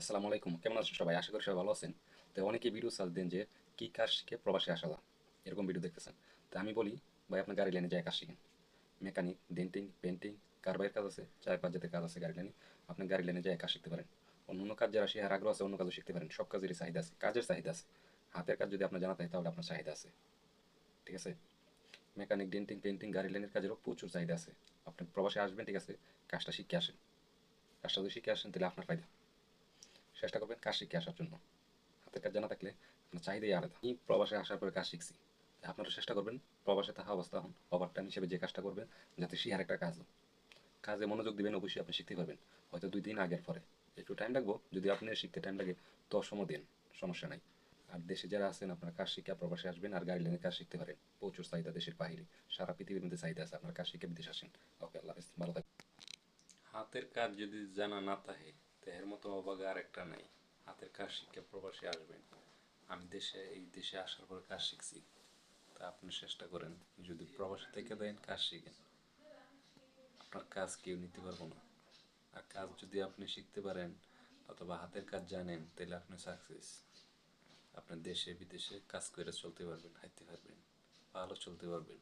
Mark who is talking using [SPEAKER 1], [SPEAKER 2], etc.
[SPEAKER 1] আসসালামু আলাইকুম, কেমন আছেন সবাই? আশা করি সবাই ভালো আছেন। তো অনেকেই ভিডিও সার্চ দেন যে কি কাজ শিখে প্রবাসে আসা যায়, এরকম ভিডিও দেখতেছেন। তো আমি বলি, ভাই আপনার গাড়ি লাইনে যায় কাজ শিখেন। মেকানিক, ডেন্টিং, পেন্টিং, কারবাইয়ের কাজ আছে, চার পাঁচ জাতের কাজ আছে গাড়ি লাইনে। আপনি গাড়ি লাইনে যায় কাজ শিখতে পারেন। অন্য অন্য কাজ যারা শেখার আগ্রহ আছে অন্য কাজও শিখতে পারেন। সব কাজেরই চাহিদা আছে, কাজের চাহিদা আছে। হাতের কাজ যদি আপনার জানা থাকে তাহলে আপনার চাহিদা আছে, ঠিক আছে? মেকানিক, ডেন্টিং, পেন্টিং, গাড়ি লাইনের কাজেরও প্রচুর চাহিদা আছে। আপনি প্রবাসে আসবেন, ঠিক আছে, কাজটা শিখে আসেন। কাজটা যদি শিখে আসেন তাহলে আপনার ফায়দা। চেষ্টা করবেন কাজ শিখে আসার জন্য। হাতের কাজ জানা থাকলে আপনার চাহিদাই আলাদা। আমি প্রবাসে আসার পরে কাজ শিখছি, আপনারা চেষ্টা করবেন প্রবাসে থাকা অবস্থা হন ওভার টাইম হিসেবে যে কাজটা করবেন যাতে সে আর একটা কাজ হয়। কাজে মনোযোগ দিবেন, অবশ্যই আপনি শিখতে পারবেন। হয়তো 2 দিন আগের পরে একটু টাইম লাগবো, যদি আপনি শিখতে টাইম লাগে তো সময় দিন, সমস্যা নাই। আর দেশে যারা আছেন আপনারা কাজ শিখে প্রবাসে আসবেন আর গাড়ি লাইনে কাজ শিখতে পারেন। প্রচুর চাহিদা দেশের বাইরে, সারা পৃথিবীর মধ্যে চাহিদা আছে, আপনার কাজ শিখে বিদেশ আসেন। ওকে, আল্লাহ হাফেজ, ভালো থাকবেন।
[SPEAKER 2] হাতের কাজ যদি জানা না থাকে তো এর মতো অবাক আর একটা নাই। হাতের কাজ শিখে প্রবাসে আসবেন। আমি এই দেশে আসার পরে কাজ শিখছি। তা আপনি চেষ্টা করেন, যদি প্রবাসে থেকে দেন কাজ শিখেন। আপনার কাজ কেউ নিতে পারবো না। আর কাজ যদি আপনি শিখতে পারেন অথবা হাতের কাজ জানেন তাহলে আপনি সাকসেস। আপনার দেশে বিদেশে কাজ করে চলতে পারবেন, খাইতে পারবেন, ভালো চলতে পারবেন।